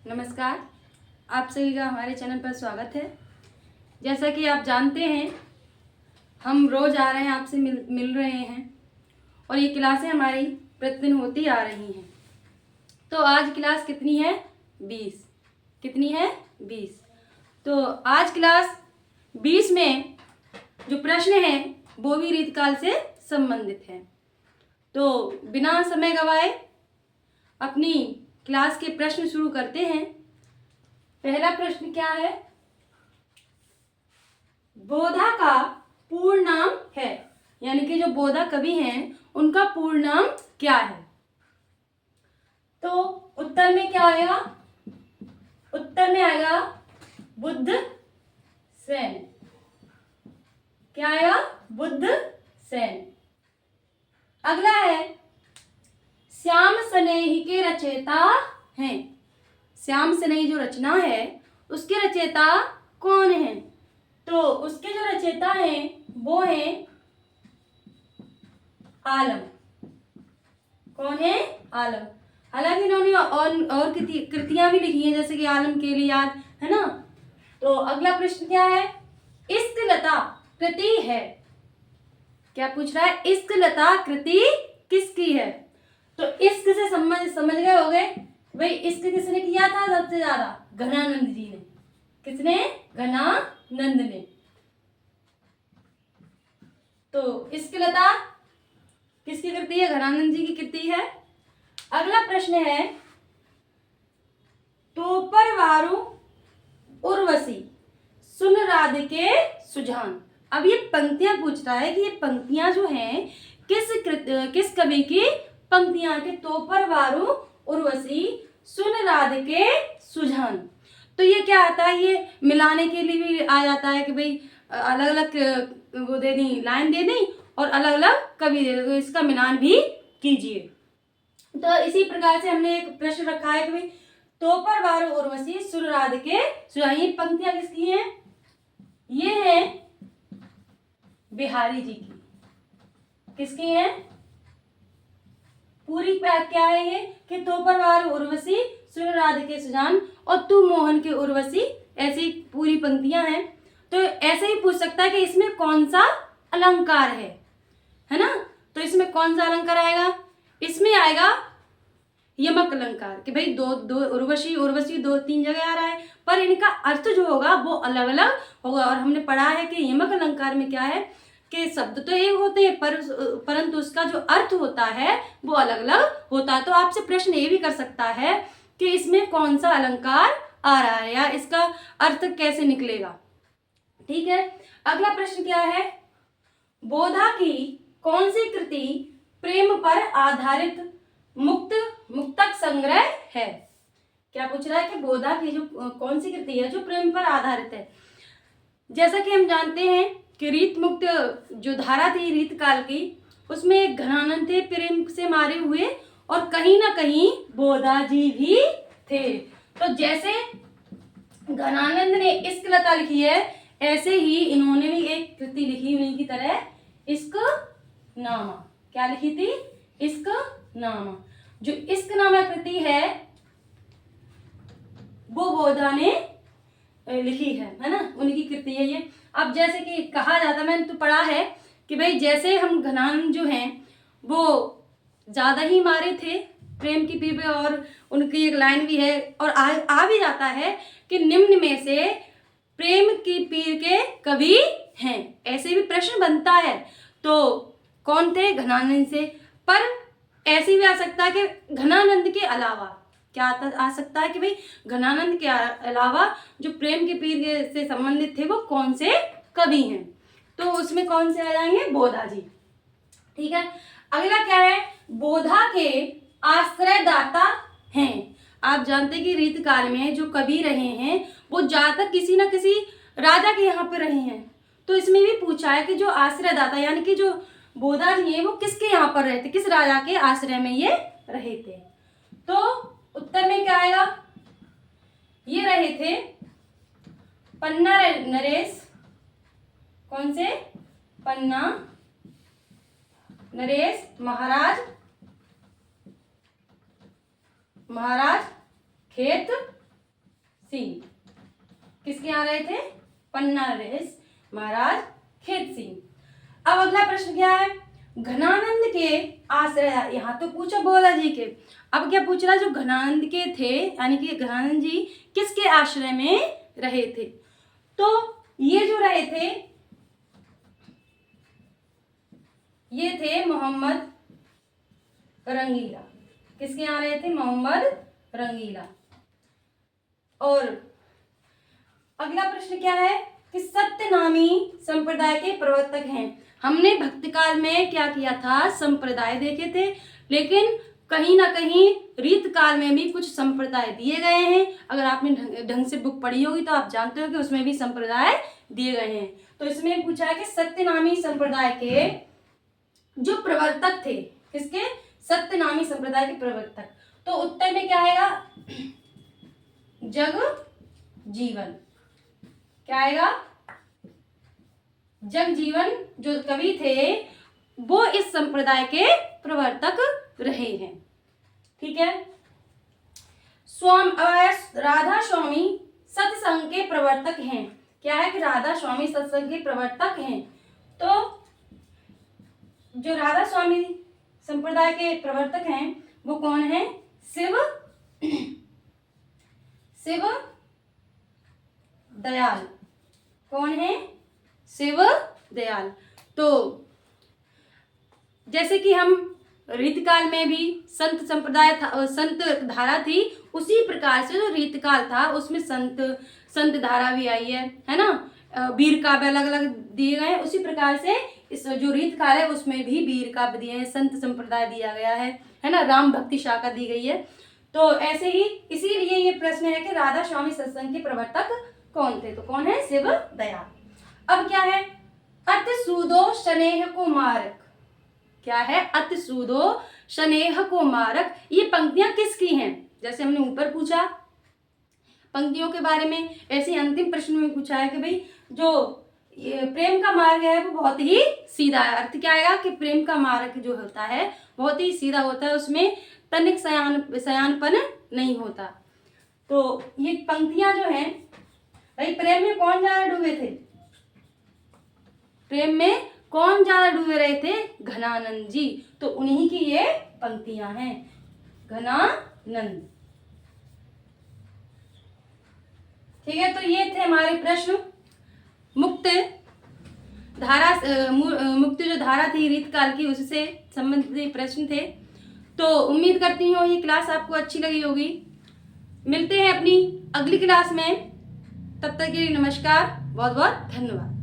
नमस्कार। आप सभी का हमारे चैनल पर स्वागत है। जैसा कि आप जानते हैं, हम रोज़ आ रहे हैं, आपसे मिल रहे हैं और ये क्लासें हमारी प्रतिदिन होती आ रही हैं। तो आज क्लास कितनी है? 20। कितनी है? 20। तो आज क्लास 20 में जो प्रश्न हैं वो भी रीतकाल से संबंधित हैं। तो बिना समय गवाए अपनी क्लास के प्रश्न शुरू करते हैं। पहला प्रश्न क्या है? बोधा का पूर्ण नाम है, यानी कि जो बोधा कवि हैं उनका पूर्ण नाम क्या है? तो उत्तर में क्या आएगा? उत्तर में आएगा बुद्ध सेन। क्या आएगा? बुद्ध सेन। अगला है श्याम सनेही के रचयिता हैं। श्याम सनेही जो रचना है उसके रचयिता कौन हैं? तो उसके जो रचयिता हैं वो हैं आलम। कौन है? आलम। हालांकि इन्होंने और कृतियां भी लिखी हैं, जैसे कि आलम के लिए याद है ना। तो अगला प्रश्न क्या है? इश्क लता कृति है। क्या पूछ रहा है? इश्क लता कृति किसकी है? तो इश्क से समझ गए होगे भाई, इश्क किसने किया था सबसे ज्यादा? घनानंद जी ने। किसने? घनानंद ने। तो इश्क लता किसकी कृति है? घनानंद जी की कृति है। अगला प्रश्न है तोपर वारु उर्वशी सुन राधिके सुजान। अब ये पंक्तियां पूछ रहा है कि ये पंक्तियां जो हैं किस कवि की पंक्तियां के? तोपर वारु उर्वशी सुन राधिके सुजान। तो ये क्या आता है? ये मिलाने के लिए भी आ जाता है कि भाई अलग अलग वो दे दी, लाइन दे दी और अलग अलग कवि दे दी, तो इसका मिलान भी कीजिए। तो इसी प्रकार से हमने एक प्रश्न रखा है कि भाई तोपर वारु उर्वशी सुन राधिके सुजान, ये पंक्तियां किसकी हैं? ये है बिहारी जी की। किसकी है? पूरी क्या है ये कि तोपर वारु उर्वशी सुन राधिके सुजान और तू मोहन के उर्वशी, ऐसी पूरी पंक्तियां हैं। तो ऐसे ही पूछ सकता है कि इसमें कौन सा अलंकार है ना। तो इसमें कौन सा अलंकार आएगा? इसमें आएगा यमक अलंकार कि भाई दो दो उर्वशी दो तीन जगह आ रहा है, पर इनका अर्थ जो होगा वो अलग अलग होगा। और हमने पढ़ा है कि यमक अलंकार में क्या है कि शब्द तो एक होते हैं परंतु उसका जो अर्थ होता है वो अलग अलग होता है। तो आपसे प्रश्न ये भी कर सकता है कि इसमें कौन सा अलंकार आ रहा है या इसका अर्थ कैसे निकलेगा। ठीक है। अगला प्रश्न क्या है? बोधा की कौन सी कृति प्रेम पर आधारित मुक्तक संग्रह है? क्या पूछ रहा है कि बोधा की जो कौन सी कृति है जो प्रेम पर आधारित है? जैसा कि हम जानते हैं कि रीत मुक्त जो धारा थी रीत काल की, उसमें एक घनानंद थे प्रेम से मारे हुए और कहीं ना कहीं बोधा जी भी थे। तो जैसे घनानंद ने इश्क लता लिखी है, ऐसे ही इन्होंने भी एक कृति लिखी उन्हीं की तरह, इश्क नामा। क्या लिखी थी? इश्क नामा। जो इश्क नामा कृति है वो बोधा ने लिखी है ना, उनकी कृति है ये। अब जैसे कि कहा जाता, मैंने तो पढ़ा है कि भाई जैसे हम घनानंद जो हैं वो ज्यादा ही मारे थे प्रेम की पीर पे, और उनकी एक लाइन भी है और आ भी जाता है कि निम्न में से प्रेम की पीर के कवि हैं, ऐसे भी प्रश्न बनता है। तो कौन थे? घनानंद से। पर ऐसे भी आ सकता है कि घनानंद के अलावा क्या आ सकता है कि भाई घनानंद के अलावा जो प्रेम के पीर से संबंधित थे वो कौन से कवि हैं? तो उसमें कौन से आ जाएंगे? बोधा जी। ठीक है। अगला क्या है? बोधा के आश्रयदाता हैं। आप जानते हैं कि रीत काल में जो कवि रहे हैं वो ज्यादातर किसी न किसी राजा के यहाँ पे रहे हैं। तो इसमें भी पूछा है कि जो आश्रयदाता यानी कि जो बोधा जी हैं वो किसके यहाँ पर रहे थे, किस राजा के आश्रय में ये रहे थे? तो उत्तर में क्या आएगा? ये रहे थे पन्ना नरेश। कौन से? पन्ना नरेश महाराज खेत सिंह। किसके यहाँ रहे थे? पन्ना रहेस महाराज खेत सिंह। अब अगला प्रश्न क्या है? घनानंद के आश्रय, यहाँ तो पूछा बोला जी के, अब क्या पूछ रहा है? जो घनानंद के थे, यानी कि घनानंद जी किसके आश्रय में रहे थे? तो ये जो रहे थे ये थे मोहम्मद रंगीला। किसके यहाँ रहे थे? मोहम्मद रंगीला। और अगला प्रश्न क्या है कि सत्यनामी संप्रदाय के प्रवर्तक हैं। हमने भक्ति काल में क्या किया था? संप्रदाय देखे थे, लेकिन कहीं ना कहीं रीत काल में भी कुछ संप्रदाय दिए गए हैं। अगर आपने ढंग से बुक पढ़ी होगी तो आप जानते हो कि उसमें भी संप्रदाय दिए गए हैं। तो इसमें पूछा है कि सत्यनामी संप्रदाय के जो प्रवर्तक थे, किसके? सत्यनामी संप्रदाय के प्रवर्तक। तो उत्तर में क्या आएगा? जग जीवन। क्या आएगा? जग जीवन जो कवि थे वो इस संप्रदाय के प्रवर्तक रहे हैं। ठीक है। राधा स्वामी सत्संग के प्रवर्तक हैं। क्या है कि राधा स्वामी सत्संग के प्रवर्तक हैं। तो जो राधा स्वामी संप्रदाय के प्रवर्तक हैं वो कौन है? शिव दयाल। कौन है? शिव दयाल। तो जैसे कि हम रीतकाल में भी संत संप्रदाय था, संत धारा थी, उसी प्रकार से जो रीतकाल था उसमें संत धारा भी आई है ना। वीर काव्य अलग अलग दिए गए हैं, उसी प्रकार से इस जो रीतकाल है उसमें भी वीर काव्य दिए हैं, संत संप्रदाय दिया गया है ना, राम भक्ति शाखा दी गई है। तो ऐसे ही इसीलिए ये प्रश्न है कि राधा स्वामी सत्संग के प्रवर्तक कौन थे? तो कौन है? शिव दयाल। अब क्या है? अति सूदो स्नेह को मारक। क्या है? अति सूदो स्नेह को मारक। ये पंक्तियां किसकी हैं? जैसे हमने ऊपर पूछा पंक्तियों के बारे में, ऐसे अंतिम प्रश्न में पूछा है कि भाई जो ये प्रेम का मार्ग है वो बहुत ही सीधा है। अर्थ क्या आएगा कि प्रेम का मार्ग जो होता है बहुत ही सीधा होता है, उसमें तनिक सयानपन नहीं होता। तो ये पंक्तियां जो हैं, भाई प्रेम में कौन ज्यादा डूबे थे? प्रेम में कौन ज्यादा डूबे रहे थे? घनानंद जी। तो उन्हीं की ये पंक्तियां हैं, घनानंद। ठीक है। तो ये थे हमारे प्रश्न। मुक्त जो धारा थी रीतकाल की, उससे संबंधित प्रश्न थे। तो उम्मीद करती हूँ ये क्लास आपको अच्छी लगी होगी। मिलते हैं अपनी अगली क्लास में, तब तक के लिए नमस्कार, बहुत बहुत धन्यवाद।